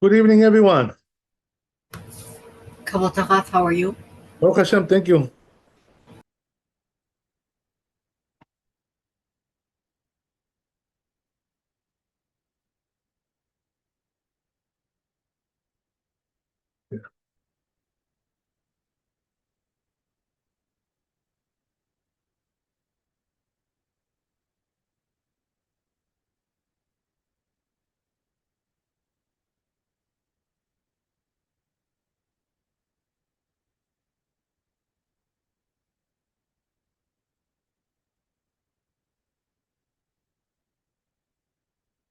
Good evening, everyone. Kavod Harav, how are you? Baruch Hashem, thank you.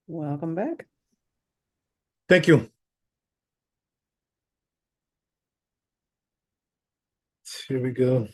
Welcome back. Thank you. Here we go.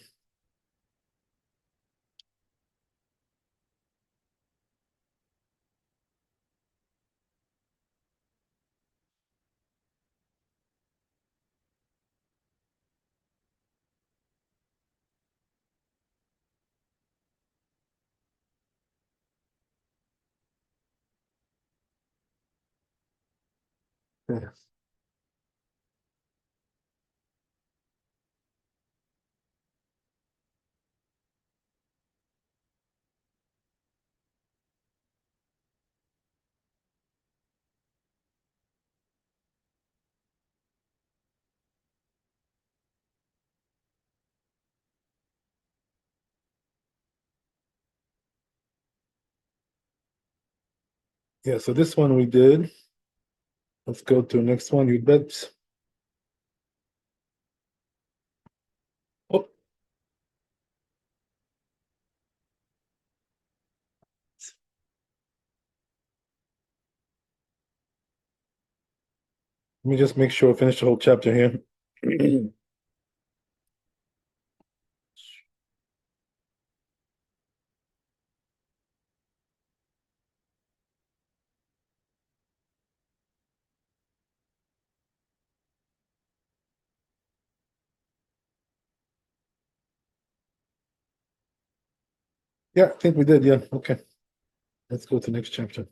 Yeah. So this one we did. Let's go to the next one. You bet. Oh. Let me just make sure I finish the whole chapter here. Yeah, I think we did. Yeah, okay. Let's go to the next chapter.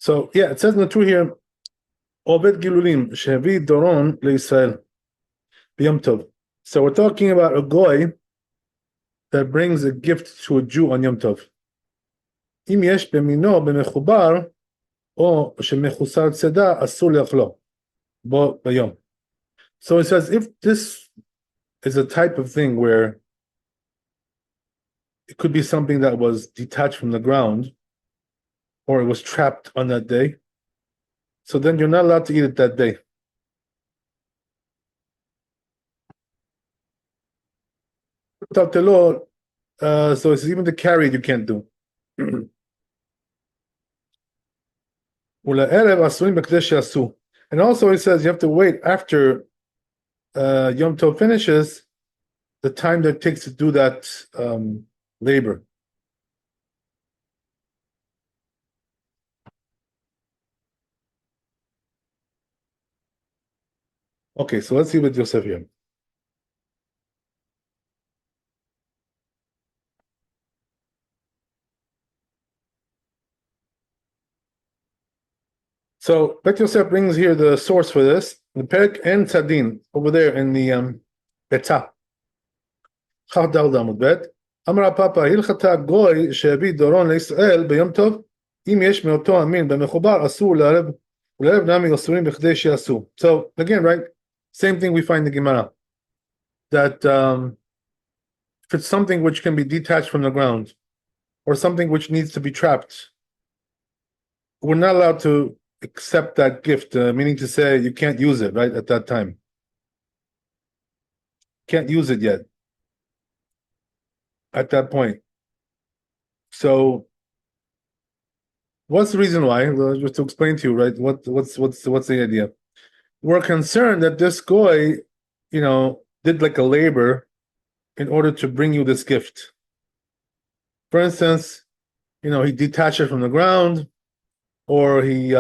So yeah, it says in the two here, Obed Gilulim Shevi Doron leIsrael B'Yom Tov. So we're talking about a goy that brings a gift to a Jew on Yom Tov. אם יש במינו במחובר או שמחוסר צידה, אסור לאכלו בו ביום. So it says if this is a type of thing where it could be something that was detached from the ground or it was trapped on that day, so then you're not allowed to eat it that day. So it's even to carry it you can't do. And also it says you have to wait after Yom Tov finishes, the time that it takes to do that labor. Okay, so let's see with Yosef here. So Bet Yosef brings here the source for this, the Perek and Tzadin over there in the Betah. Chaf Dal Amud Bet. Amar Papa Hilchata Goy Shevi Doron LeIsrael BeYom Tov Im Yesh Meoto Amin BeMechubar Asur L'Arev U'Le'arev Nami Osurim B'Chdei She'asu. So again, right, same thing we find in the Gemara, that if it's something which can be detached from the ground or something which needs to be trapped, we're not allowed to accept that gift, meaning to say you can't use it right at that time. Can't use it yet at that point. So What's the reason why? Just to explain to you, right? What's the idea? We're concerned that this guy, did like a labor in order to bring you this gift. For instance, he detached it from the ground, or he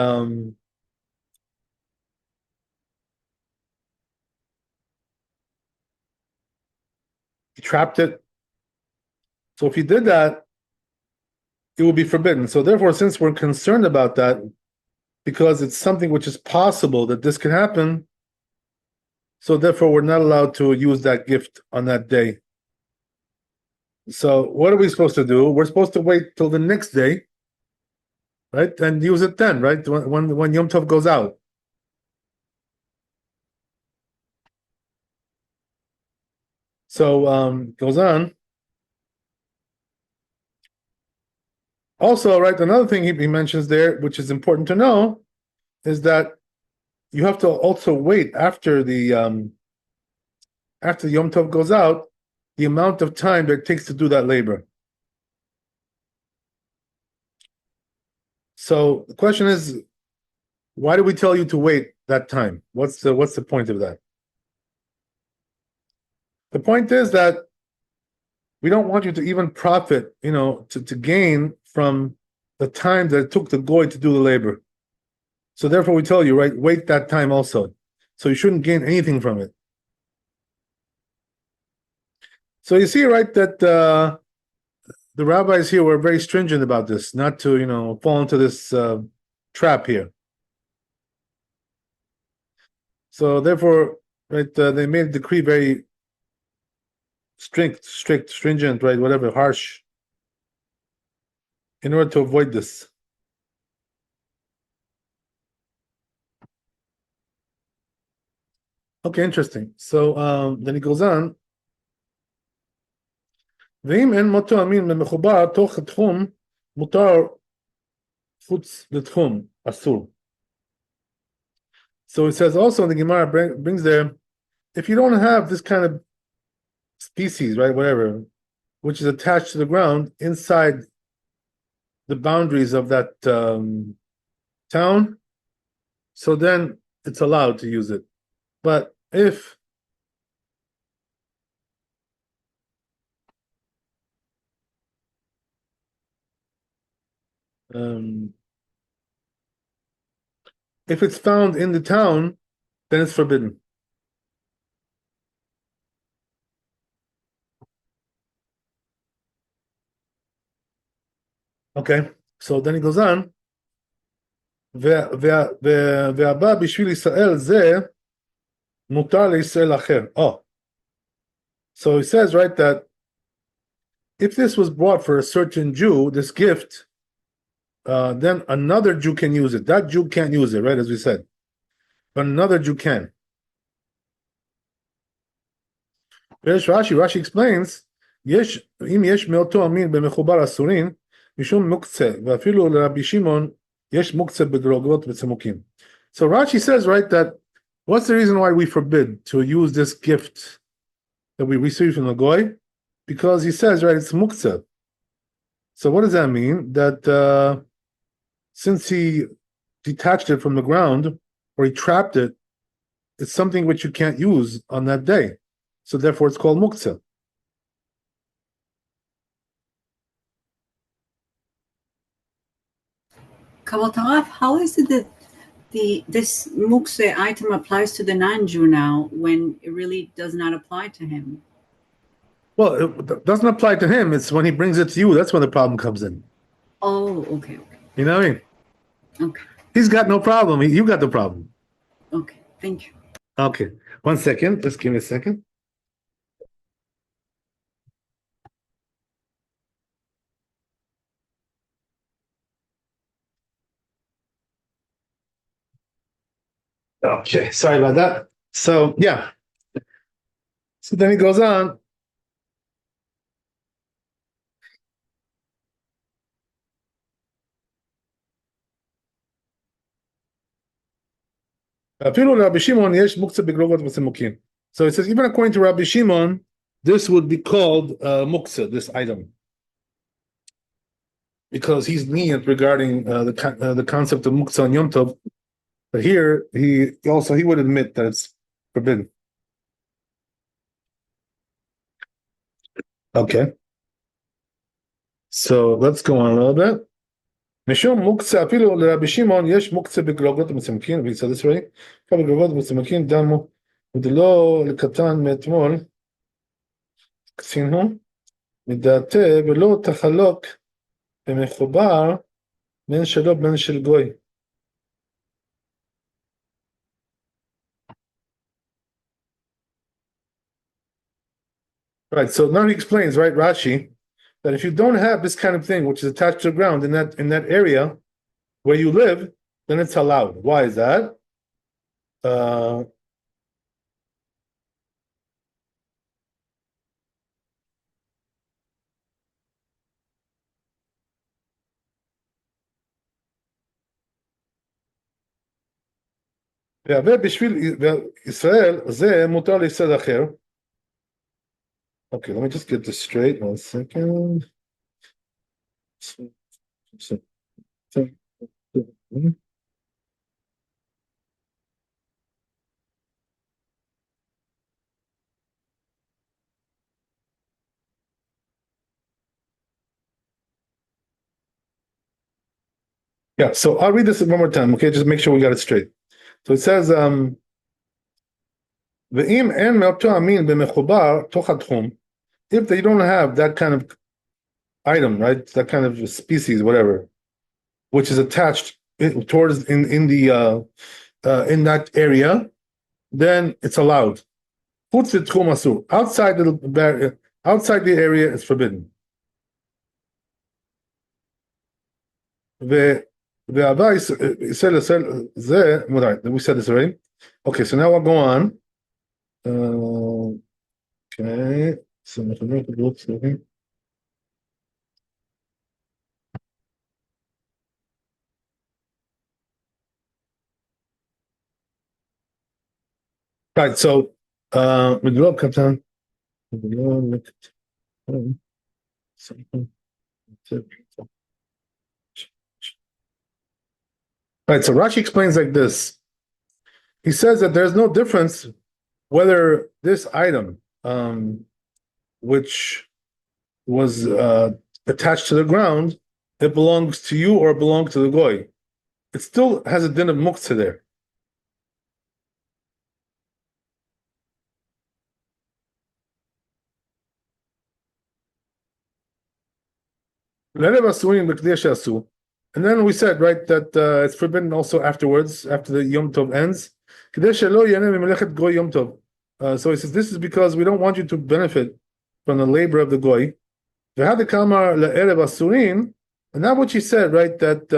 trapped it. So if he did that, it would be forbidden. So therefore, since we're concerned about that, because it's something which is possible that this can happen, so therefore we're not allowed to use that gift on that day. So what are we supposed to do? We're supposed to wait till the next day, right, and use it then, right, when Yom Tov goes out. So goes on. Also, right, another thing he mentions there, which is important to know, is that you have to also wait after the Yom Tov goes out, the amount of time that it takes to do that labor. So the question is, why do we tell you to wait that time? What's the point of that? The point is that we don't want you to even profit, to gain from the time that it took the goy to do the labor. So therefore we tell you, right, wait that time also. So you shouldn't gain anything from it. So you see, right, that the rabbis here were very stringent about this, not to, fall into this trap here. So therefore, right, they made a decree very strict, stringent, right, whatever, harsh, in order to avoid this. Okay, interesting. So then he goes on. ואם אין מותו אמין ומחובר תוך התחום, מותר חוץ לתחום, אסור. So it says also in the Gemara brings there, if you don't have this kind of species, right, whatever, which is attached to the ground inside the boundaries of that town, so then it's allowed to use it. But if it's found in the town, then it's forbidden. Okay, so then he goes on. והבא בשביל ישראל זה מותר לישראל אחר. Oh, so he says, right, that if this was brought for a certain Jew, this gift, then another Jew can use it. That Jew can't use it, right, as we said. But another Jew can. Rashi explains, אם יש מאותו המין במחובר אסורים, משום מוקצה, ואפילו לרבי שמעון יש מוקצה בגלוגלות וצמוקים. So Rashi says, right, that what's the reason why we forbid to use this gift that we receive from the goy? Because he says, right, it's muktzah. So what does that mean? That since he detached it from the ground, or he trapped it, it's something which you can't use on that day. So therefore it's called muktzah. Kavatarav, how is it that this mukse item applies to the non-Jew now when it really does not apply to him? Well, it doesn't apply to him. It's when he brings it to you, that's when the problem comes in. Oh, okay. You know what I mean? Okay. He's got no problem. You got the problem. Okay, thank you. Okay, 1 second. Just give me a second. Okay, sorry about that. So, yeah. So then he goes on. So it says, even according to Rabbi Shimon, this would be called muktzah, this item. because he's lenient regarding the concept of muktzah on Yom Tov. But here, he would admit that it's forbidden. Okay. So let's go on a little bit. משום מוקצה אפילו לרבי שמעון יש מוקצה בגלגות ומצמקין, we said this already, בגלגות ומצמקין דמו ודלא לקטן מאתמול קצינו מדעתה ולא תחלוק במחובר בין שלו בין של גוי. Right, so now he explains, right, Rashi, that if you don't have this kind of thing, which is attached to the ground in that area where you live, then it's allowed. Why is that? בשביל ישראל זה מותר לישראל אחר. Okay, let me just get this straight. 1 second. Yeah, so I'll read this one more time, okay? Just make sure we got it straight. So it says, ואם אין מאותו המין במחובר תוך התחום, if they don't have that kind of item, right, that kind of species, whatever, which is attached towards in that area, then it's allowed. Outside the area, it's forbidden. We said this already. Okay, so now we'll go on. Okay, so right, so Medrog comes on. Right, so Rashi explains like this. He says that there's no difference whether this item, which was attached to the ground, it belongs to you or it belongs to the goy. It still has a din of muktzah there. And then we said, right, that it's forbidden also afterwards, after the Yom Tov ends. So he says, this is because we don't want you to benefit from the labor of the goy. And now what she said, right, that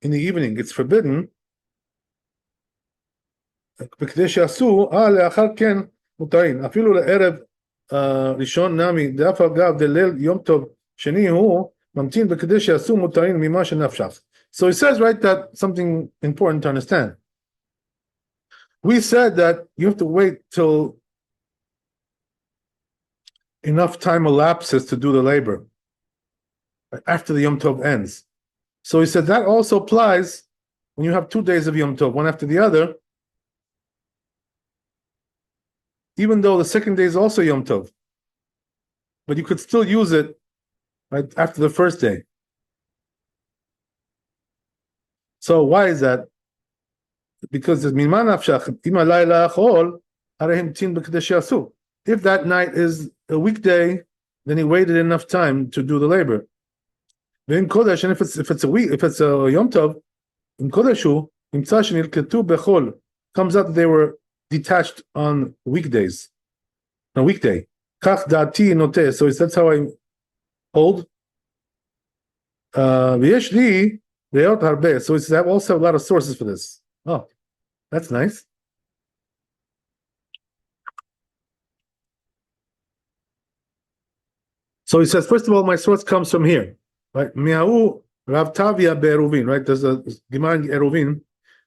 in the evening it's forbidden. ראשון נמי, דאף אגב דליל יום טוב שני הוא ממתין בכדי שיעשו מותרים ממה שנפשך. So he says, right, that something important to understand. We said that you have to wait till enough time elapses to do the labor after the Yom Tov ends. So he said that also applies when you have 2 days of Yom Tov, one after the other, even though the second day is also Yom Tov. But you could still use it right after the first day. So why is that? Because if that night is a weekday, then he waited enough time to do the labor. And if it's a week, if it's a Yom Tov, comes out that they were detached on weekdays, a weekday. So that's how I hold. So it's I also have a lot of sources for this. Oh, that's nice. So he says, first of all, my source comes from here, right? Miau Rav Tavia be'eruvin, right? There's a Gemara in Eruvin,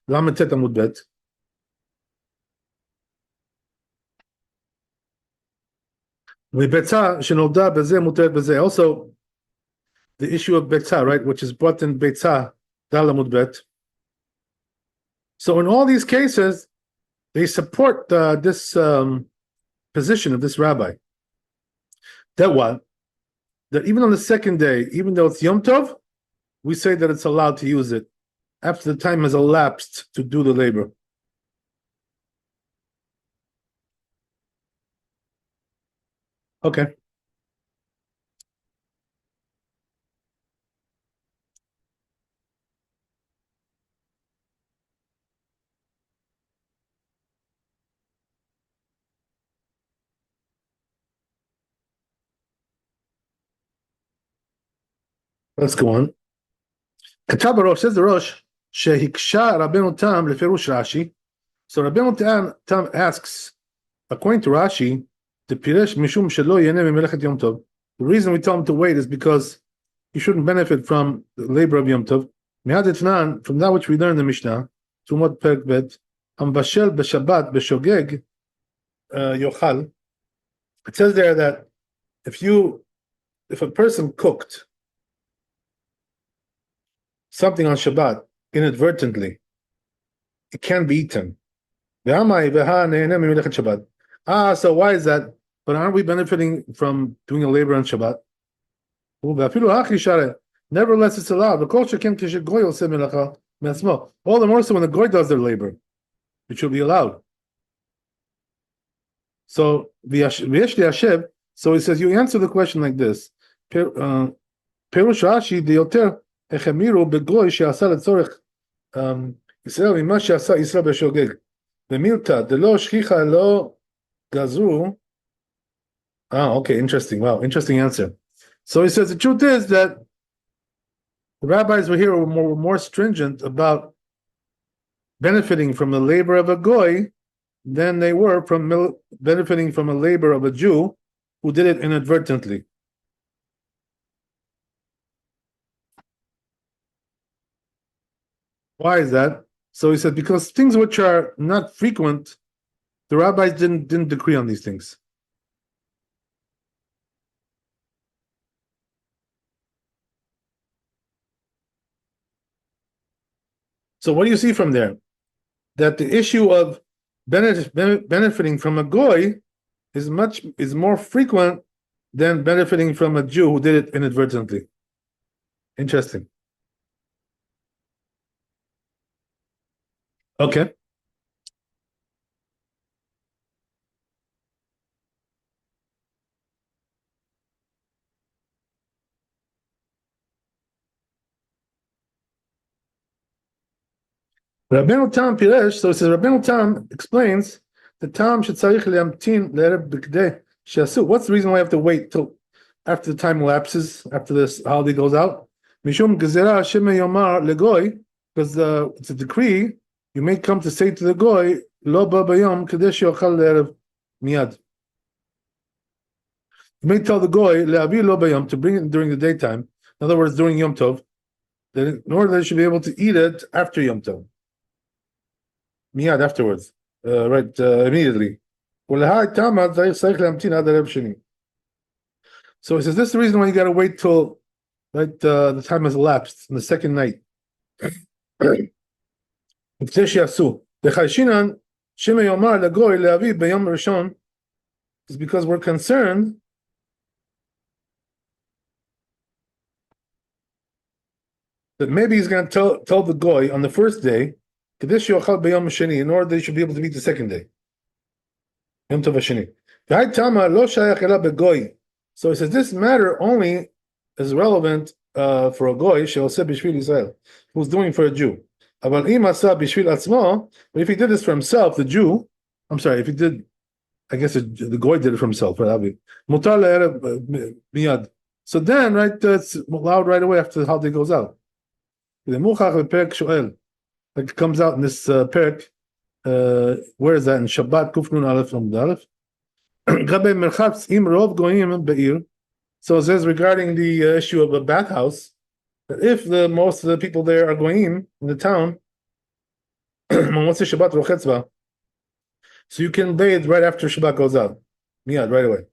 Lametet Amud Bet. Also, the issue of Betzah, right, which is brought in Betzah, Dalamud Bet. So in all these cases, they support this position of this rabbi. That what? That even on the second day, even though it's Yom Tov, we say that it's allowed to use it after the time has elapsed to do the labor. Okay. Let's go on. כתב בראש, says the Rosh, שהקשה רבנו תם לפירוש רש"י. So רבנו תם asks, according to Rashi, דפירש משום שלא ייהנה ממלאכת יום טוב. The reason we tell him to wait is because he shouldn't benefit from the labor of Yom Tov. מיד אתנן, from that which we learn in the Mishnah, תרומות פרק ב', המבשל בשבת בשוגג יאכל. It says there that if a person cooked something on Shabbat inadvertently, it can be eaten. So why is that? But aren't we benefiting from doing a labor on Shabbat? Nevertheless, it's allowed. All the more so when the goy does their labor, it should be allowed. So so he says, you answer the question like this. Perush Rashi diyoter echemiru begoy she'asa letzorech Israel mima she'asa Israel b'shogeg v'milta delo shchicha lo gazru. Okay, interesting. Wow, interesting answer. So he says the truth is that the rabbis were here were more stringent about benefiting from the labor of a goy than they were from benefiting from a labor of a Jew who did it inadvertently. Why is that? So he said, because things which are not frequent, the rabbis didn't decree on these things. So what do you see from there? That the issue of benefiting from a goy is more frequent than benefiting from a Jew who did it inadvertently. Interesting. Okay. Rabbeinu Tam Piresh, so it says Rabbeinu Tam explains the Tam shetzarich le'amtin le'erev b'kdei she'asu. What's the reason why I have to wait till after the time elapses, after this holiday goes out? Mishum gezerah shema yomar legoy, because it's a decree. You may come to say to the goy, lo ba bayom kdei she'ochal le'erev miyad. You may tell the goy le'avi lo bayom, to bring it during the daytime. In other words, during Yom Tov, in order that they should be able to eat it after Yom Tov. Miyad, afterwards, immediately. So he says this is the reason why you got to wait till the time has elapsed on the second night. Is because we're concerned that maybe he's going to tell the goy on the first day, in order that he should be able to meet the second day. Yom Tov Hasheni. So he says this matter only is relevant for a goy who's doing for a Jew. But if he did this for himself, the Jew, I'm sorry, if he did, I guess the goy did it for himself, right? So then, it's allowed right away after the holiday goes out. Like it comes out in this perek. Where is that? In Shabbat Kuf Nun Aleph Amud Aleph. Gabe merchatz im rov goyim be'ir. So it says regarding the issue of a bathhouse, that if most of the people there are goyim in the town, what's the Shabbat rochetzva? So you can bathe right after Shabbat goes out, miyad, right away.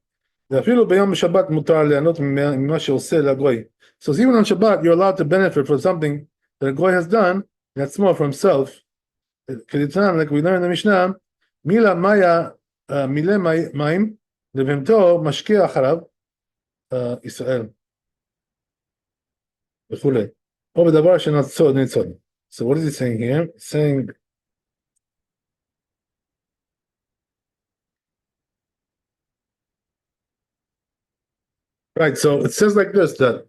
ואפילו ביום בשבת מותר ליהנות ממה שעושה לגוי. So even on Shabbat, you're allowed to benefit from something that a goy has done, that's more for himself. כדתנן, like we learn in the Mishnah, מילה מאיה, מילה מים, לבהמתו משקיע אחריו, ישראל, וכולי. או בדבר שנצוד ניצוד. So what is he saying here? He's saying, right, so it says like this, that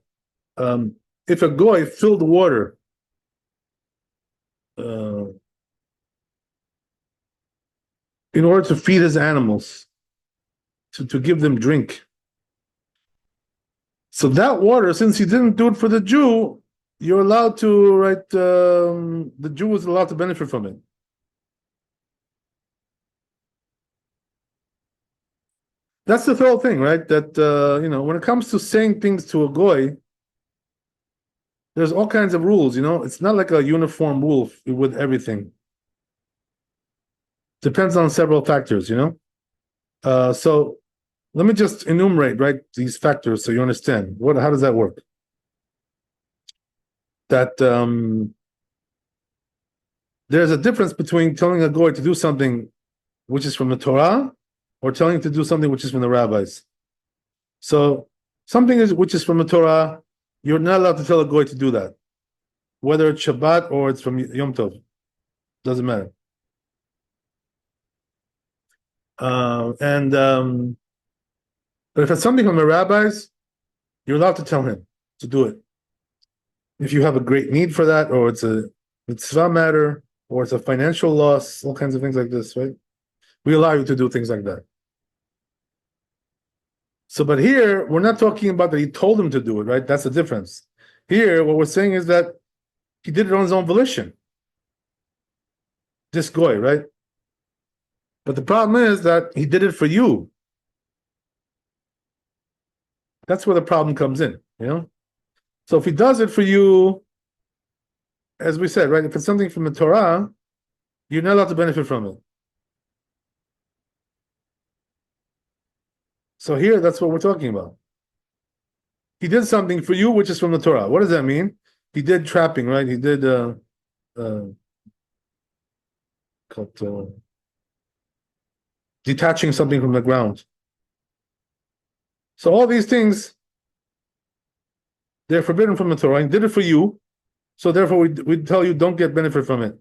if a goy filled water in order to feed his animals, to give them drink. So that water, since he didn't do it for the Jew, you're allowed to, right, the Jew is allowed to benefit from it. That's the whole thing, right? That, when it comes to saying things to a goy, there's all kinds of rules, It's not like a uniform rule with everything. Depends on several factors, So let me just enumerate, right, these factors so you understand. How does that work? That there's a difference between telling a goy to do something which is from the Torah or telling him to do something which is from the rabbis. So something which is from the Torah, you're not allowed to tell a goy to do that. Whether it's Shabbat or it's from Yom Tov. Doesn't matter. But if it's something from the rabbis, you're allowed to tell him to do it. If you have a great need for that, or it's a mitzvah matter, or it's a financial loss, all kinds of things like this, right? We allow you to do things like that. So, but here, we're not talking about that he told him to do it, right? That's the difference. Here, what we're saying is that he did it on his own volition. This goy, right? But the problem is that he did it for you. That's where the problem comes in, So if he does it for you, as we said, right, if it's something from the Torah, you're not allowed to benefit from it. So here, that's what we're talking about. He did something for you, which is from the Torah. What does that mean? He did trapping, right? He did detaching something from the ground. So all these things, they're forbidden from the Torah. He did it for you, so therefore we tell you don't get benefit from it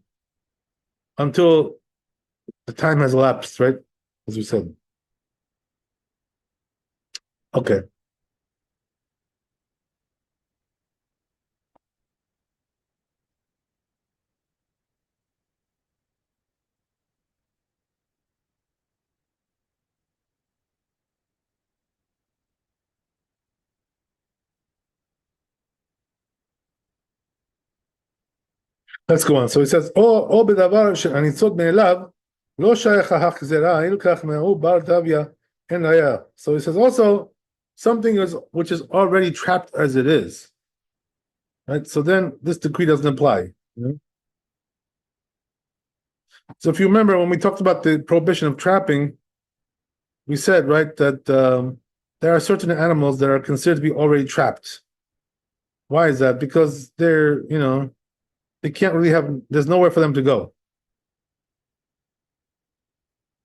until the time has elapsed, right? As we said. Okay. Let's go on. So it says, או בדבר שהניצוד מאליו, לא שייך החזרה, הילקח מהו בר דביה, אין ראיה. So it says also, something which is already trapped as it is. Right? So then this decree doesn't apply. So if you remember, when we talked about the prohibition of trapping, we said, right, that there are certain animals that are considered to be already trapped. Why is that? Because they're, they can't really there's nowhere for them to go.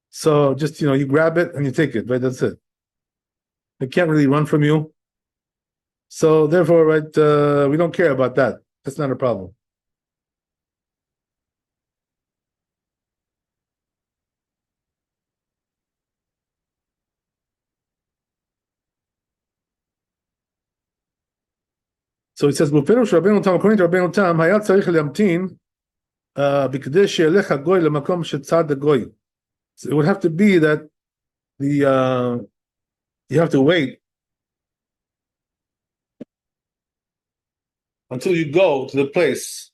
So just, you grab it and you take it, right? That's it. They can't really run from you. So therefore, right, we don't care about that. That's not a problem. So it says, בפירוש רבנו תם, according to רבנו תם, היה צריך להמתין בכדי שילך הגוי למקום שצד הגוי. So it would have to be that you have to wait until you go to the place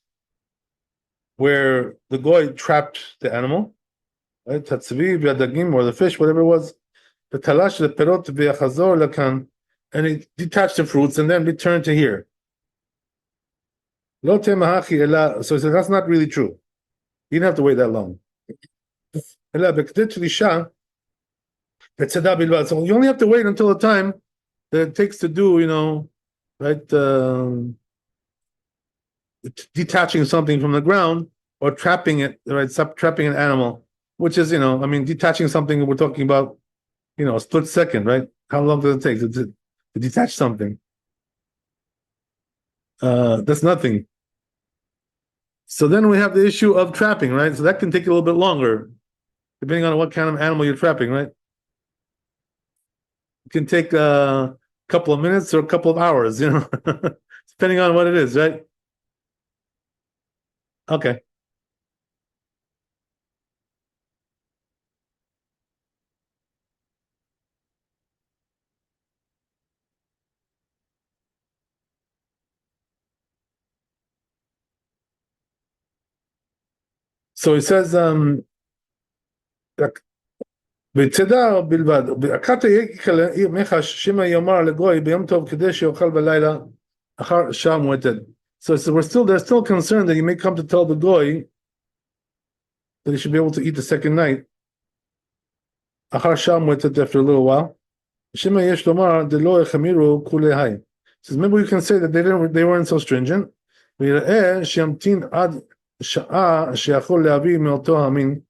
where the goy trapped the animal, right? Tatzvi, v'adagim, or the fish, whatever it was. The talash, the perot, v'achazor lakan, and he detached the fruits and then returned to here. Lo temahachi ela. So he said that's not really true. You didn't have to wait that long. Ela b'kdet lisha, So you only have to wait until the time that it takes to do, right? Detaching something from the ground or trapping it, right? Stop trapping an animal, which is, detaching something. We're talking about, a split second, right? How long does it take to detach something? That's nothing. So then we have the issue of trapping, right? So that can take a little bit longer, depending on what kind of animal you're trapping, right? It can take a couple of minutes or a couple of hours, depending on what it is, right? Okay. So he says, בצדה בלבד, הכת ימך שמא יאמר לגוי ביום טוב כדי שיאכל בלילה אחר שעה מועטת. So they're still concerned that you may come to tell the goy that he should be able to eat the second night אחר שעה מועטת, after a little while. שמא יש לומר דלא החמירו כולי היי. So maybe you can say that they weren't so stringent. ויראה שימתין עד שעה שיכול להביא מאותו המין.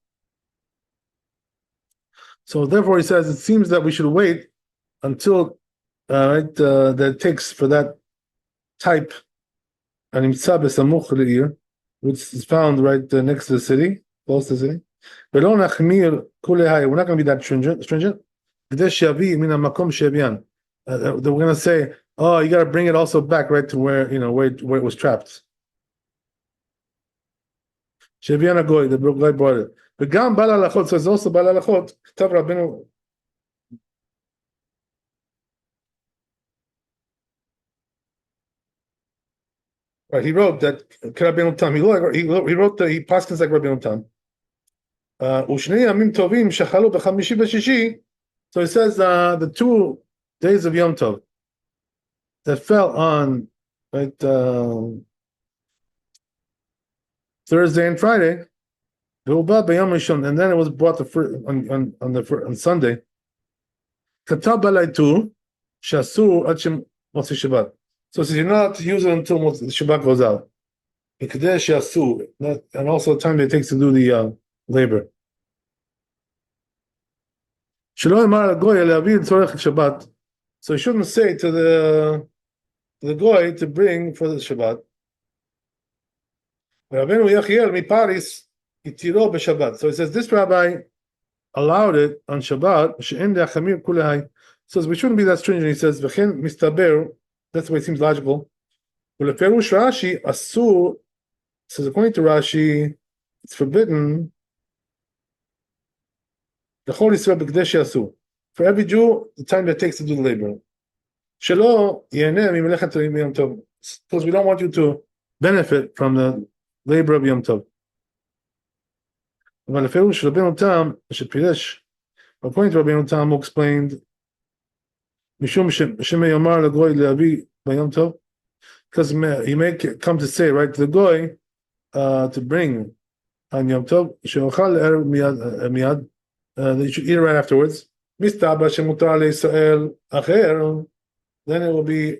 So therefore, he says it seems that we should wait until that it takes for that type, which is found right next to the city, close to the city. We're not going to be that stringent. We're going to say, oh, you got to bring it also back right to where it was trapped. שהביאן הגוי, the guy brought it. וגם בעל הלכות, so it's also בעל הלכות, כתב רבנו, right, he wrote that, כרבנו תם, he wrote that he paskins like רבנו תם. ושני ימים טובים שחלו בחמישי ושישי, so he says the 2 days of Yom Tov that fell on Thursday and Friday, and then it was brought on Sunday. So says you're not using it until Shabbat goes out. And also the time it takes to do the labor. So you shouldn't say to the goy to bring for the Shabbat. So he says this rabbi allowed it on Shabbat. Says we shouldn't be that stringent. He says that's the way it seems logical. Says according to Rashi, it's forbidden. For every Jew, the time that it takes to do the labor. Because we don't want you to benefit from the labor of Yom Tov. According to Rabbi Tam, who explained, because he may come to say, right, to the goy to bring on Yom Tov, that you should eat it right afterwards. Then it will be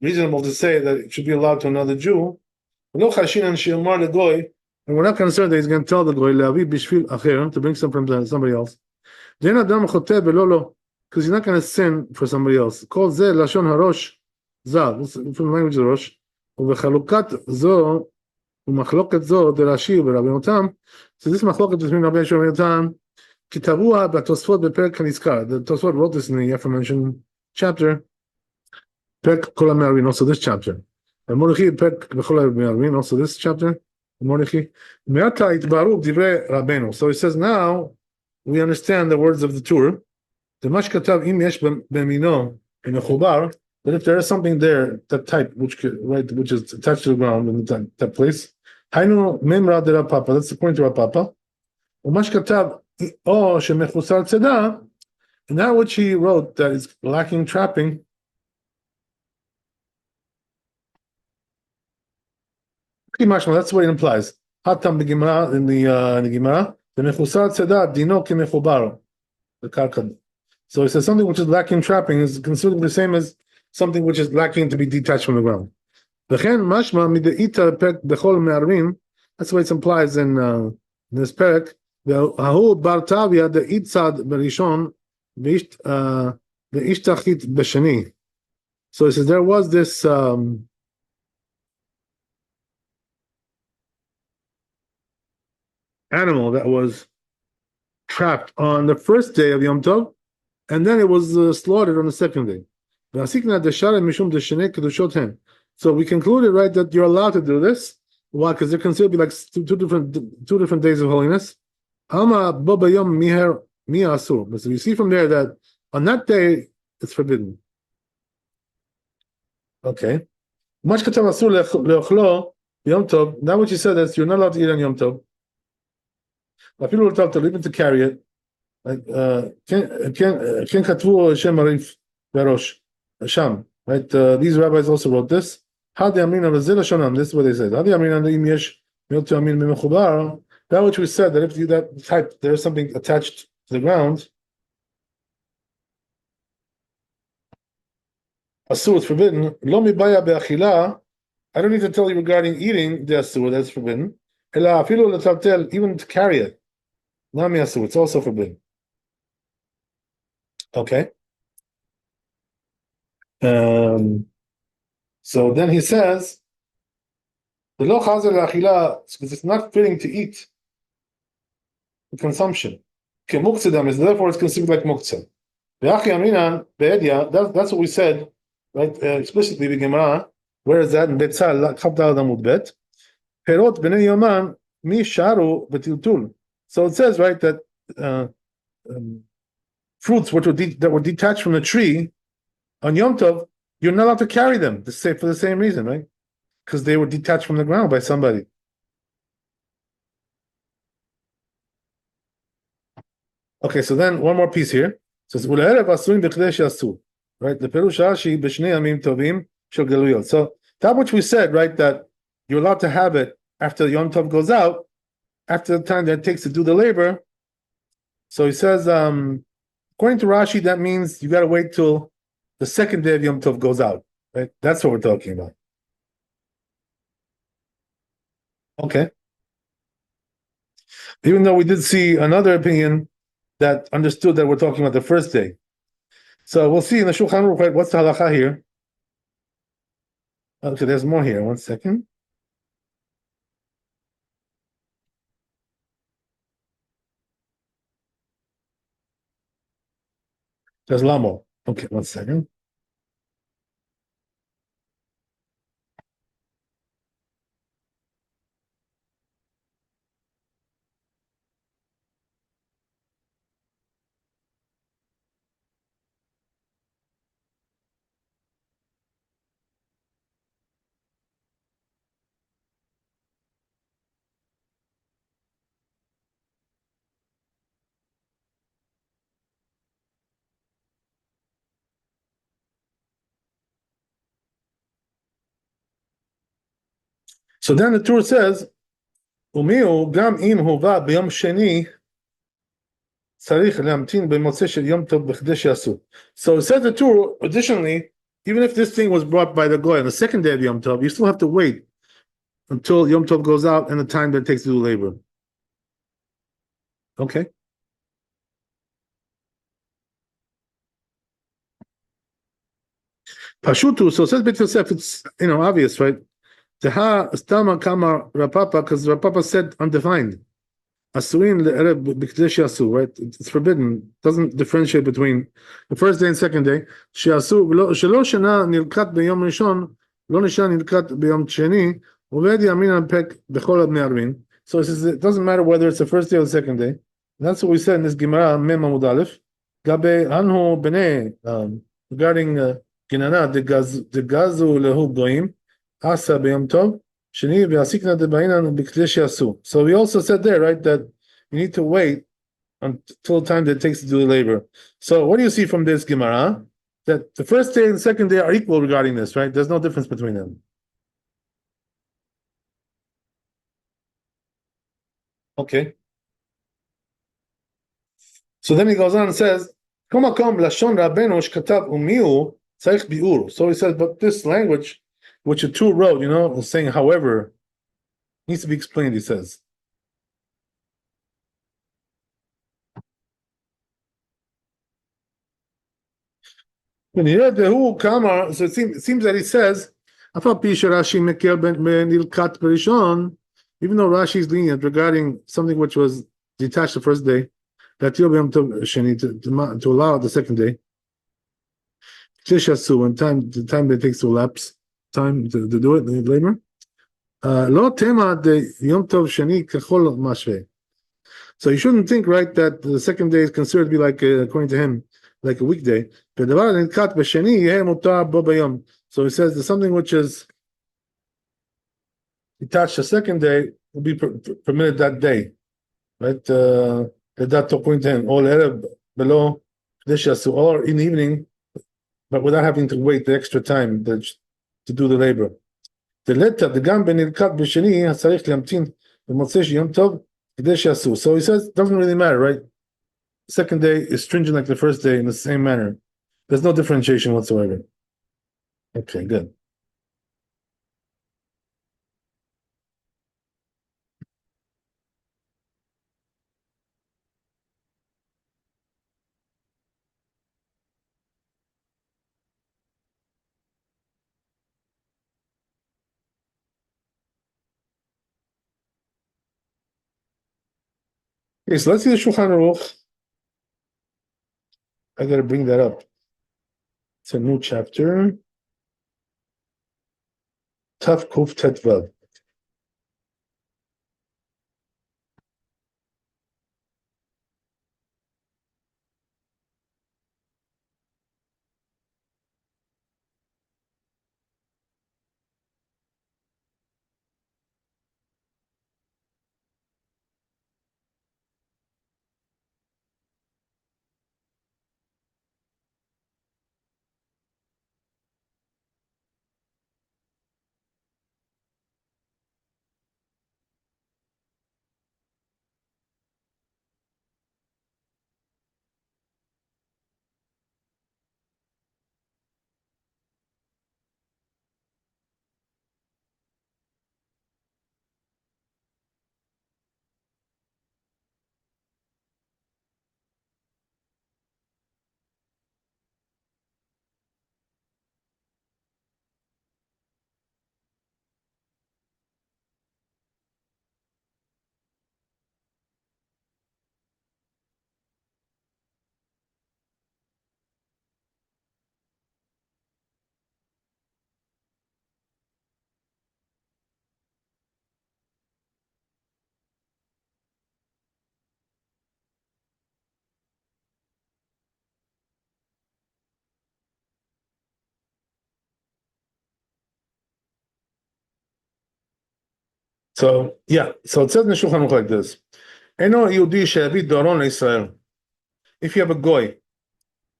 reasonable to say that it should be allowed to another Jew. And we're not concerned that he's going to tell the goy to bring some from somebody else. Because you're not going to sin for somebody else. Call ze lashon harosh zav. This is from the language of Rosh. Uvechalukot zo umachloket zo de Rashi u'Rabbi Tam. So this machloket between Rabbi Yeshua and Rabbi Tam. Kitavua b'Tosfot b'Perek Hanizkar. The Tosfot wrote this in the aforementioned chapter. Perek Kol HaMe'arin, also this chapter. And Mordechai Perek B'Chol HaMe'arin, also this chapter. Mordechai Me'ata itbaru divrei Rabbeinu. So he says now we understand the words of the Torah. The mashkatav im yesh b'mino in a chubar, that if there is something there, that type which is attached to the ground in that place, hainu memra de Rav Papa. That's according to Rav Papa. Umashkatav o shemechusar tzeda, and that which he wrote that is lacking trapping. That's what it implies. Hatam b'Gemara in the Gemara, the mechusar tzeda dino kemechubar, the karkad. So he says something which is lacking trapping is considered the same as something which is lacking to be detached from the ground. That's what it implies in this perek. So he says there was this animal that was trapped on the first day of Yom Tov, and then it was slaughtered on the second day. So we concluded, right, that you're allowed to do this. Why? Because they're considered to be like two different days of holiness. So you see from there that on that day it's forbidden. Okay. Much katav asur leochlo Yom Tov. Now what you said is you're not allowed to eat on Yom Tov. But people were told to even to carry it. Like Ken Katvu Shem Arif Verosh Sham. Right? These rabbis also wrote this. Hadi Amrina Vazila Shonam. This is what they said. Hadi Amrina Im Yesh Miltu Amin Mimechubar. That which we said that if you that type there's something attached to the ground. Asur is forbidden. Lo mibaya be'achila. I don't need to tell you regarding eating the asur that's forbidden. Ela afilu letaltel, even to carry it. Nami asur, it's also forbidden. Okay. So then he says, the lo chazer le'achila, because it's not fitting to eat. The consumption. Kemuktzedam is therefore it's considered like muktzah. Ve'achi aminan be'edya. That's what we said, right? Explicitly the Gemara. Where is that? In Betzal, Chavdal Amud Bet. Perot b'nei Yaman mi sharu b'tiltul. So it says, right, that fruits that were detached from the tree on Yom Tov, you're not allowed to carry them. For the same reason, right? Because they were detached from the ground by somebody. Okay, so then one more piece here. It says Ula'erev asuim b'chdesh yasu. Right, the Perush Rashi b'shnei yamim tovim shel geluyot. So that which we said, right, that you're allowed to have it after Yom Tov goes out, after the time that it takes to do the labor. So he says, according to Rashi, that means you got to wait till the second day of Yom Tov goes out. Right? That's what we're talking about. Okay. Even though we did see another opinion that understood that we're talking about the first day. So we'll see in the Shulchan Aruch, right, what's the halacha here? Okay, there's more here. One second. There's Lamo. Okay, one second. So then the Torah says, "Umiu gam im hova b'yom sheni tzarich lehamtin b'motzei shel Yom Tov b'chdesh yasu." So it says the Torah. Additionally, even if this thing was brought by the goy on the second day of Yom Tov, you still have to wait until Yom Tov goes out and the time that it takes to do labor. Okay. Pashutu. So it says Beit Yosef. It's obvious, right? Teha stama kama rapapa, because rapapa said undefined. Asuin le'erev b'kdesh yasu, right? It's forbidden. It doesn't differentiate between the first day and second day. She'asu shelo shana nilkat b'yom rishon, lo nishan nilkat b'yom sheni, uved yamin pek b'chol bnei arvin. So it says it doesn't matter whether it's the first day or the second day. And that's what we said in this Gemara Mem Amud Aleph. Gabe anhu b'nei regarding Ginana de gazu lehu goyim asa b'yom tov. So we also said there, right, that you need to wait until the time that it takes to do the labor. So what do you see from this Gemara? That the first day and the second day are equal regarding this, right? There's no difference between them. Okay. So then he goes on and says, כל מקום לשון רבנו שכתב ומיהו צריך ביאור. So he says, but this language, which the two wrote, saying however, needs to be explained, he says. So it seems that he says, even though Rashi is lenient regarding something which was detached the first day, that to allow the second day, when the time that it takes to elapse, time to do it, the labor. So you shouldn't think, right, that the second day is considered to be like, according to him, like a weekday. So he says there's something which is detached the second day will be permitted that day, right? That according to him, all Arab below or in the evening, but without having to wait the extra time to do the labor. So he says it doesn't really matter, right? Second day is stringent like the first day in the same manner. There's no differentiation whatsoever. Okay, good. Okay, so let's see the Shulchan Aruch. I got to bring that up. It's a new chapter. Taf Kuf Tet Vav. So yeah, so it says in the Shulchan Aruch like this: Eno Yehudi she'avi doron Israel. If you have a goy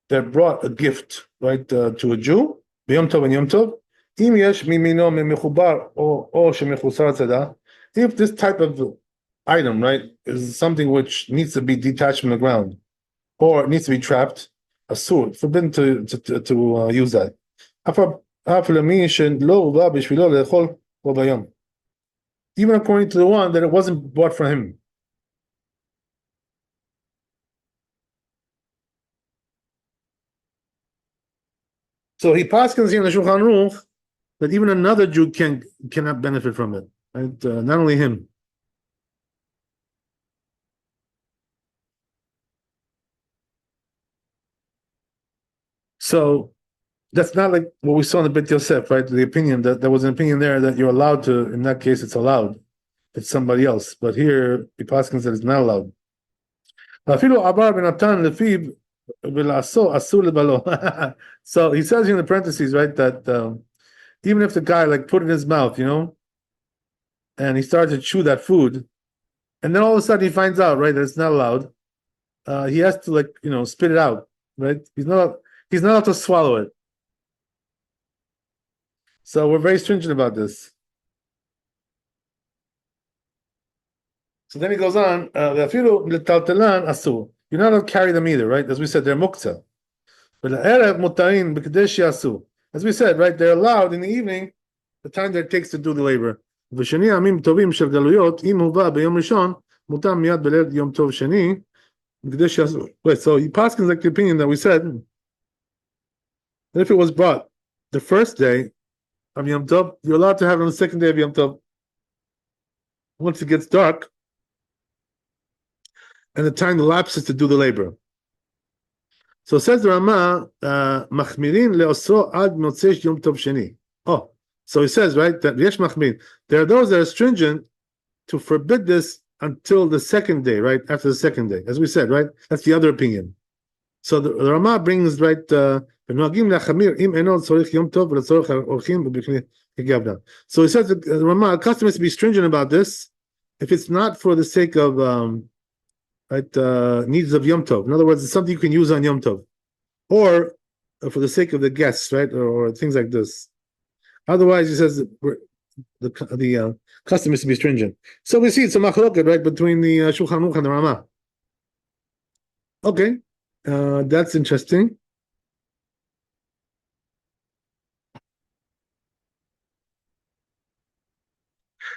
that brought a gift, right, to a Jew, b'yom tov and yom tov, im yesh mimino mechubar or shemechusar tzada, if this type of item, right, is something which needs to be detached from the ground or it needs to be trapped, asur, forbidden to use that. Even according to the one that it wasn't bought for him. So he paskins here in the Shulchan Aruch that even another Jew cannot benefit from it, right? Not only him. So that's not like what we saw in the Beit Yosef, right? The opinion that there was an opinion there that you're allowed to. In that case, it's allowed. It's somebody else. But here, the paskins that it's not allowed. So he says in the parentheses, right, that even if the guy like put it in his mouth, and he started to chew that food, and then all of a sudden he finds out, right, that it's not allowed. He has to spit it out, right? He's not allowed to swallow it. So we're very stringent about this. So then he goes on, you're not allowed to carry them either, right? As we said, they're muktzah. But erev mutarin b'kadesh yasu. As we said, right, they're allowed in the evening, the time that it takes to do the labor. V'shani amim tovim shel galuyot im huva b'yom rishon mutam miyad b'leil yom tov sheni b'kadesh yasu. Wait, so Paskin like the opinion that we said that if it was brought the first day of Yom Tov, you're allowed to have it on the second day of Yom Tov. Once it gets dark, and the time elapses to do the labor. So says the Rama, Machmirin leosro ad motzesh Yom Tov sheni. Oh, so he says, right, that yesh machmirin. There are those that are stringent to forbid this until the second day, right, after the second day. As we said, right, that's the other opinion. So the Rama brings, right, so he says the Rama, custom is to be stringent about this if it's not for the sake of needs of Yom Tov. In other words, it's something you can use on Yom Tov, or for the sake of the guests, right, or things like this. Otherwise, he says the custom is to be stringent. So we see it's a machloket, right, between the Shulchan Aruch and the Rama. Okay, that's interesting.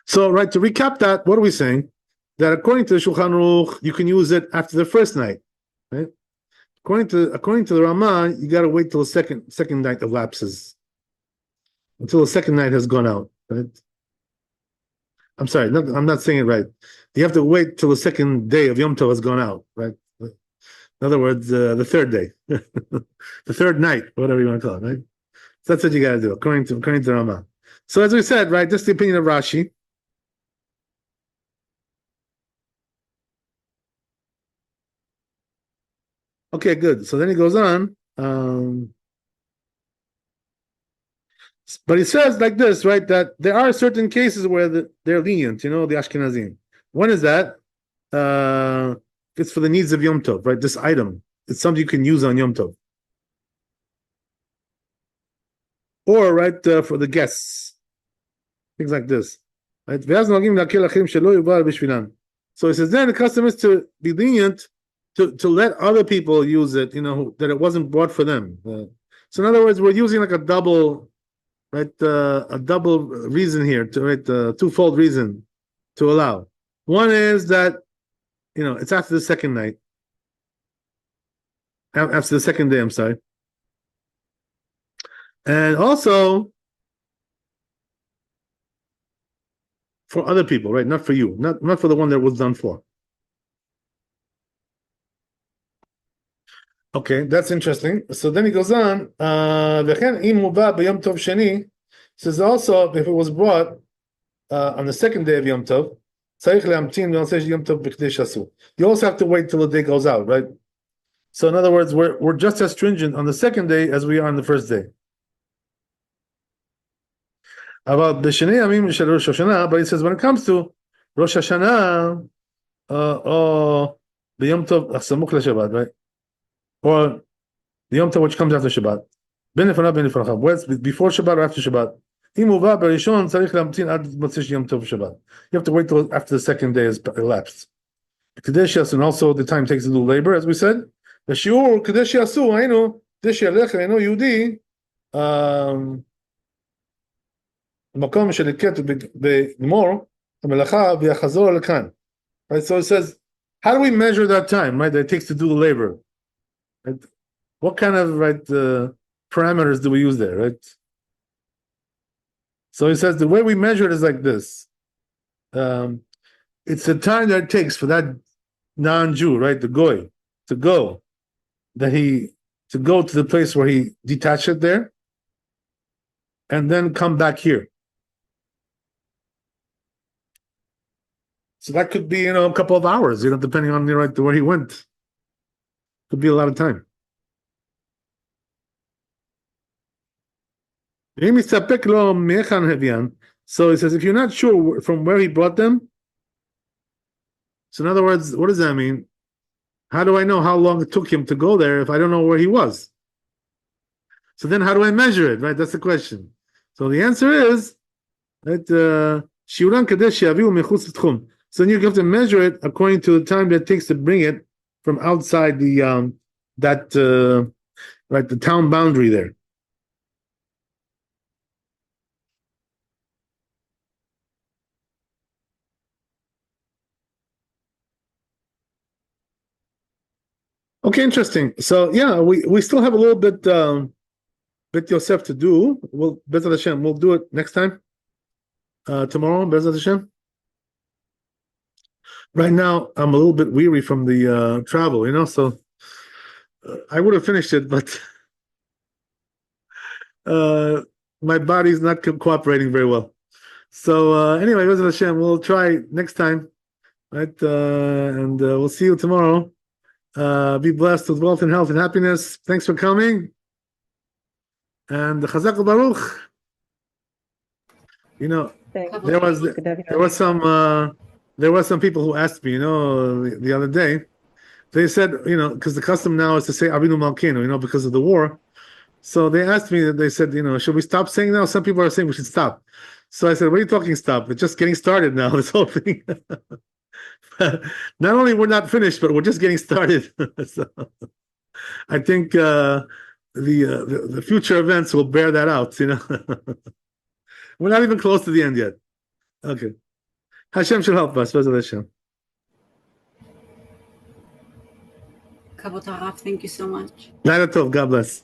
So, right, to recap that, what are we saying? That according to the Shulchan Aruch, you can use it after the first night, right? According to the Rama, you got to wait till the second night elapses, until the second night has gone out, right? I'm sorry, I'm not saying it right. You have to wait till the second day of Yom Tov has gone out, right? In other words, the third day, the third night, whatever you want to call it, right? So that's what you got to do, according to the Rama. So as we said, right, that's the opinion of Rashi. Okay, good. So then he goes on. But he says like this, right, that there are certain cases where they're lenient, the Ashkenazim. One is that it's for the needs of Yom Tov, right? This item, it's something you can use on Yom Tov. Or, right, for the guests. Things like this. Right? So he says then the custom is to be lenient to let other people use it, that it wasn't bought for them. So in other words, we're using like a double reason here, twofold reason to allow. One is that, it's after the second night, after the second day, I'm sorry. And also for other people, right? Not for you, not for the one that was done for. Okay, that's interesting. So then he goes on. Says also if it was brought on the second day of Yom Tov, you also have to wait till the day goes out, right? So in other words, we're just as stringent on the second day as we are on the first day. But he says when it comes to Rosh Hashanah or the Yom Tov Samuch LeShabbat, right? Or the Yom Tov which comes after Shabbat. Whether it's before Shabbat or after Shabbat. You have to wait till after the second day has elapsed. And also the time takes to do labor, as we said. The shiur kadesh yasu hainu kadesh yalech hainu yehudi makom sheliket b'gmor hamelacha v'yachazor lekan. Right. So it says, how do we measure that time? Right, that it takes to do the labor. Right? What kind of parameters do we use there? Right. So he says the way we measure it is like this. It's the time that it takes for that non-Jew, right, the goy, to go to the place where he detached it there, and then come back here. So that could be, a couple of hours, depending on where he went. Could be a lot of time. So he says, if you're not sure from where he brought them, so in other words, what does that mean? How do I know how long it took him to go there if I don't know where he was? So then how do I measure it, right? That's the question. So the answer is that so then you have to measure it according to the time that it takes to bring it from outside the right, the town boundary there. Okay, interesting. So yeah, we still have a little bit Yosef to do. We'll Bezat Hashem, we'll do it next time. Tomorrow, Bezat Hashem. Right now, I'm a little bit weary from the travel, so I would have finished it, but my body's not cooperating very well. So anyway, Bezat Hashem, we'll try next time, right? And we'll see you tomorrow. Be blessed with wealth and health and happiness. Thanks for coming. And the Chazak Baruch. There was some people who asked me, the other day. They said, because the custom now is to say Avinu Malkeinu, because of the war. So they asked me, they said, should we stop saying now? Some people are saying we should stop. So I said, what are you talking stop? It's just getting started now, this whole thing. Not only we're not finished, but we're just getting started. So I think the future events will bear that out. We're not even close to the end yet. Okay, Hashem should help us. Hashem. Kavod Harav, thank you so much. God bless.